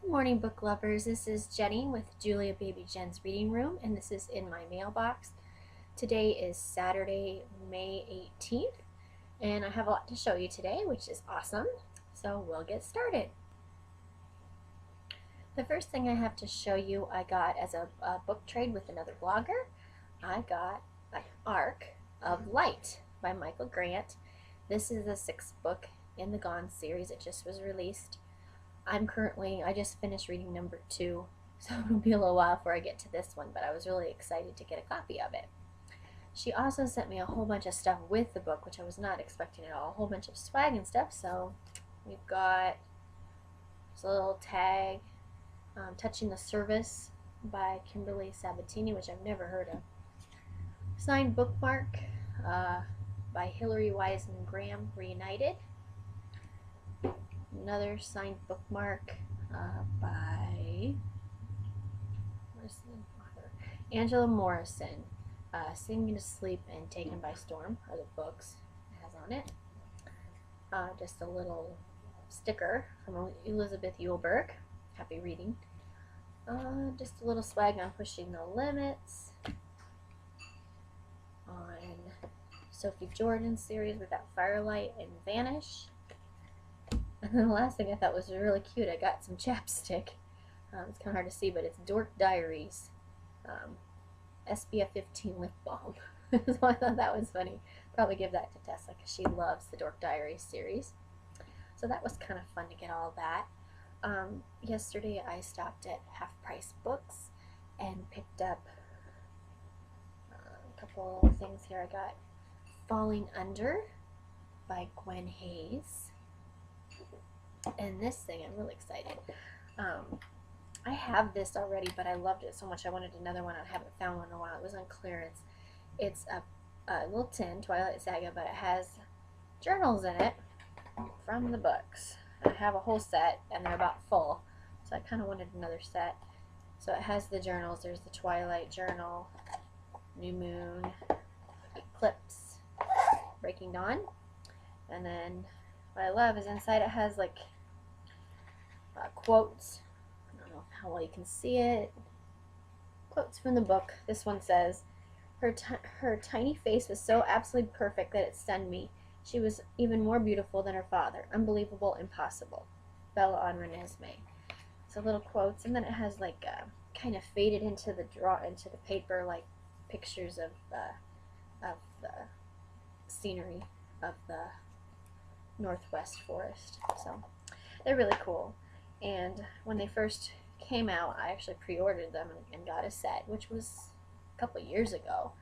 Morning, book lovers. This is Jenny with Juliababyjen's Reading Room, and this is in my mailbox. Today is Saturday, May 18th, and I have a lot to show you today, which is awesome. So we'll get started. The first thing I have to show you, I got as a book trade with another blogger. I got an Arc of Light by Michael Grant. This is the sixth book in the Gone series. It just was released. I just finished reading number 2, so it'll be a little while before I get to this one, but I was really excited to get a copy of it. She also sent me a whole bunch of stuff with the book, which I was not expecting at all, a whole bunch of swag and stuff. So we've got this little tag, Touching the Service by Kimberly Sabatini, which I've never heard of. Signed bookmark by Hillary Wiseman Graham, Reunited. Another signed bookmark by Angela Morrison. Sing Me to Sleep and Taken by Storm are the books it has on it. Just a little sticker from Elizabeth Eulberg. Happy reading. Just a little swag on Pushing the Limits. On Sophie Jordan's series with that Firelight and Vanish. And then the last thing I thought was really cute, I got some chapstick. It's kind of hard to see, but it's Dork Diaries SPF 15 lip balm. So I thought that was funny. Probably give that to Tessa because she loves the Dork Diaries series. So that was kind of fun to get all that. Yesterday I stopped at Half Price Books and picked up a couple of things here. I got Falling Under by Gwen Hayes. And this thing, I'm really excited. I have this already, but I loved it so much I wanted another one. I haven't found one in a while. It was on clearance. It's a little tin, Twilight Saga, but it has journals in it from the books. I have a whole set, and they're about full, so I kind of wanted another set. So it has the journals. There's the Twilight Journal, New Moon, Eclipse, Breaking Dawn, and then what I love is inside it has like quotes. I don't know how well you can see it. Quotes from the book. This one says, her tiny face was so absolutely perfect that it stunned me. She was even more beautiful than her father. Unbelievable, impossible. Bella on Renesmee. So little quotes, and then it has like kind of faded into the paper, like pictures of the scenery of the Northwest forest. So they're really cool. And when they first came out, I actually pre-ordered them and got a set, which was a couple years ago,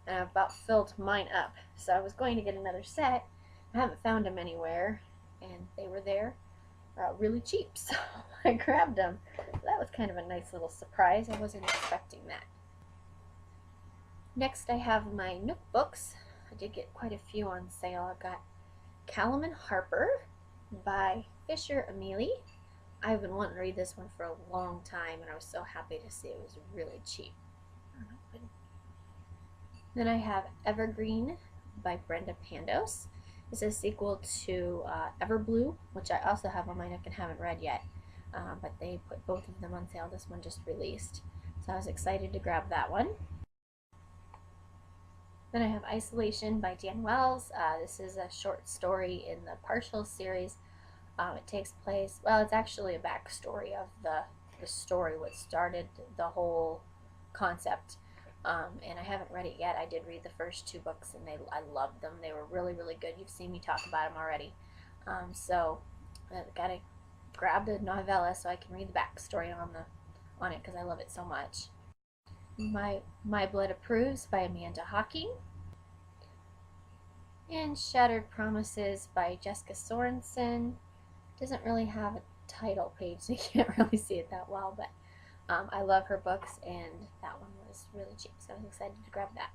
and I've about filled mine up. So I was going to get another set. I haven't found them anywhere, and they were there really cheap, so I grabbed them. So that was kind of a nice little surprise. I wasn't expecting that. Next I have my Nook books. I did get quite a few on sale. I got Callum and Harper by Fisher Amelie. I've been wanting to read this one for a long time, and I was so happy to see it was really cheap. Then I have Evergreen by Brenda Pandos. It's a sequel to Everblue, which I also have on my Nook and haven't read yet, but they put both of them on sale. This one just released, so I was excited to grab that one. Then I have Isolation by Dan Wells. This is a short story in the Partial series. It takes place, well, it's actually a backstory of the story, what started the whole concept. And I haven't read it yet. I did read the first 2 books, and I loved them. They were really, really good. You've seen me talk about them already. So I've got to grab the novella so I can read the backstory on it because I love it so much. My Blood Approves by Amanda Hocking. And Shattered Promises by Jessica Sorensen. Doesn't really have a title page, so you can't really see it that well, but I love her books, and that one was really cheap, so I was excited to grab that.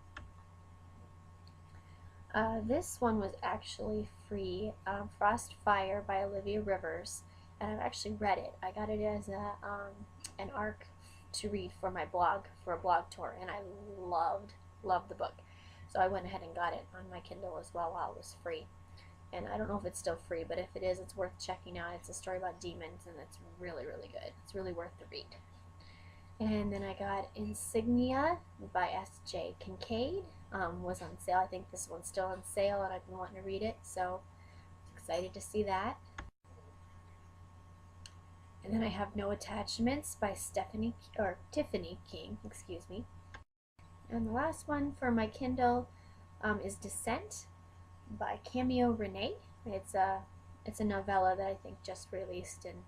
This one was actually free, Frost Fire by Olivia Rivers, and I've actually read it. I got it as an ARC to read for my blog, for a blog tour, and I loved the book. So I went ahead and got it on my Kindle as well while it was free. and I don't know if it's still free, but if it is, it's worth checking out. It's a story about demons, and it's really, really good. It's really worth the read. And then I got Insignia by S.J. Kincaid. Was on sale. I think this one's still on sale, and I've been wanting to read it, so excited to see that. And then I have No Attachments by Tiffany King, excuse me. And the last one for my Kindle is Descent by Cameo Renee. It's a novella that I think just released, and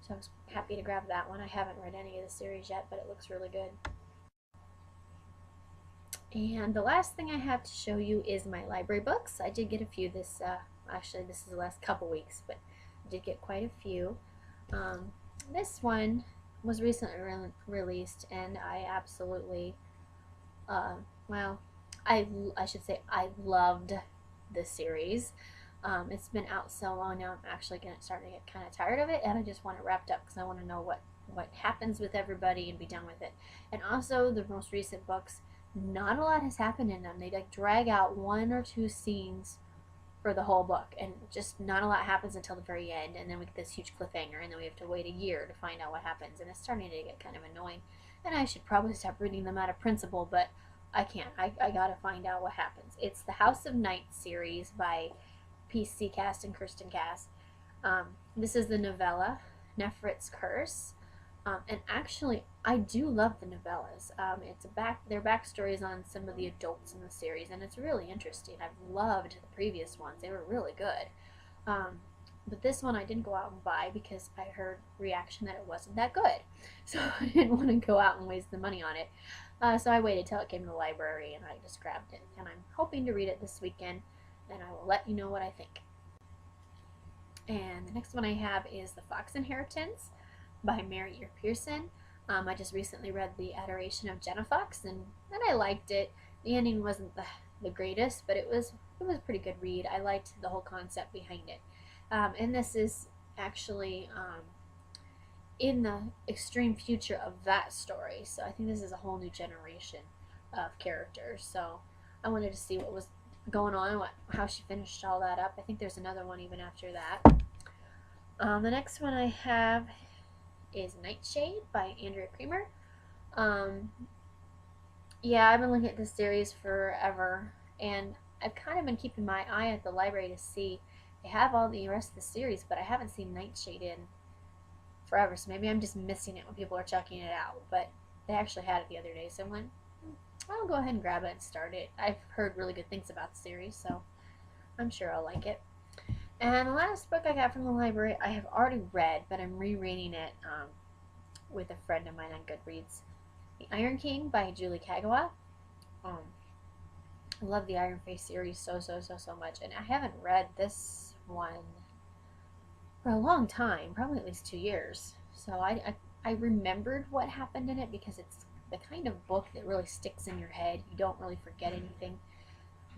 so I was happy to grab that one. I haven't read any of the series yet, but it looks really good. And the last thing I have to show you is my library books. I did get a few actually this is the last couple weeks, but I did get quite a few. This one was recently released, and I absolutely, well, I should say I loved the series. It's been out so long now, I'm actually starting to get kind of tired of it, and I just want it wrapped up because I want to know what happens with everybody and be done with it. And also, the most recent books, not a lot has happened in them. They like drag out 1 or 2 scenes for the whole book, and just not a lot happens until the very end, and then we get this huge cliffhanger, and then we have to wait a year to find out what happens, and it's starting to get kind of annoying. And I should probably stop reading them out of principle, but I can't. I gotta find out what happens. It's the House of Night series by PC Cast and Kirsten Cast. This is the novella, Nefret's Curse. And actually, I do love the novellas. Their backstories on some of the adults in the series, and it's really interesting. I've loved the previous ones; they were really good. But this one I didn't go out and buy because I heard reaction that it wasn't that good, so I didn't want to go out and waste the money on it. So I waited till it came to the library, and I just grabbed it. And I'm hoping to read it this weekend, and I will let you know what I think. And the next one I have is The Fox Inheritance by Mary E. Pearson. I just recently read The Adoration of Jenna Fox, and I liked it. The ending wasn't the greatest, but it was a pretty good read. I liked the whole concept behind it. And this is actually in the extreme future of that story, so I think this is a whole new generation of characters. So I wanted to see what was going on, how she finished all that up. I think there's another one even after that. The next one I have is Nightshade by Andrea Creamer. Yeah, I've been looking at this series forever, and I've kind of been keeping my eye at the library to see. They have all the rest of the series, but I haven't seen Nightshade in forever, so maybe I'm just missing it when people are checking it out. But they actually had it the other day, so I'm like, I'll go ahead and grab it and start it. I've heard really good things about the series, so I'm sure I'll like it. And the last book I got from the library I have already read, but I'm rereading it with a friend of mine on Goodreads. The Iron King by Julie Kagawa. I love the Iron Face series so much, and I haven't read this one for a long time, probably at least 2 years. So I remembered what happened in it because it's the kind of book that really sticks in your head. You don't really forget anything,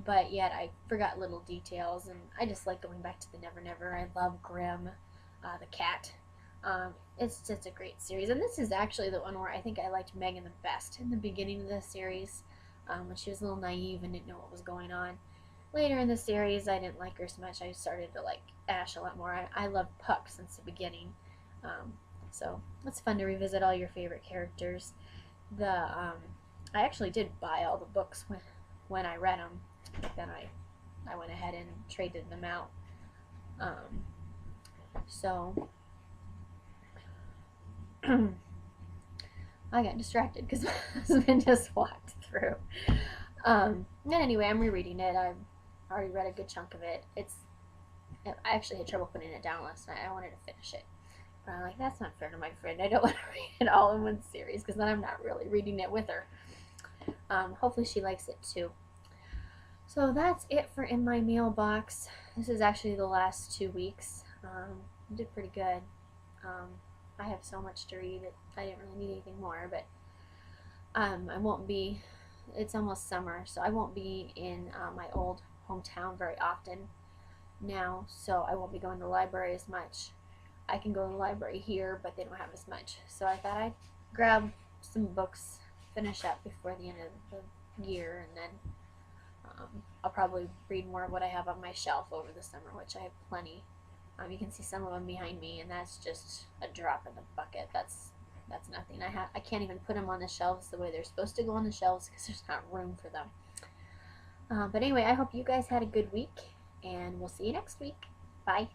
but yet I forgot little details, and I just like going back to the Never Never. I love Grimm, the cat. It's just a great series, and this is actually the one where I think I liked Megan the best in the beginning of the series, when she was a little naive and didn't know what was going on. Later in the series, I didn't like her so much. I started to like Ash a lot more. I loved Puck since the beginning, so it's fun to revisit all your favorite characters. I actually did buy all the books when I read them. Then I went ahead and traded them out. So I got distracted because my husband just walked through. And anyway, I'm rereading it. I've already read a good chunk of it. I actually had trouble putting it down last night. I wanted to finish it. But I'm like, that's not fair to my friend. I don't want to read it all in one series because then I'm not really reading it with her. Hopefully she likes it too. So that's it for In My Mailbox. This is actually the last 2 weeks. I did pretty good. I have so much to read that I didn't really need anything more, but I won't be, it's almost summer, so I won't be in my old hometown very often now, so I won't be going to the library as much. I can go to the library here, but they don't have as much, so I thought I'd grab some books, finish up before the end of the year, and then I'll probably read more of what I have on my shelf over the summer, which I have plenty. You can see some of them behind me, and that's just a drop in the bucket. That's nothing. I can't even put them on the shelves the way they're supposed to go on the shelves because there's not room for them. But anyway, I hope you guys had a good week, and we'll see you next week. Bye.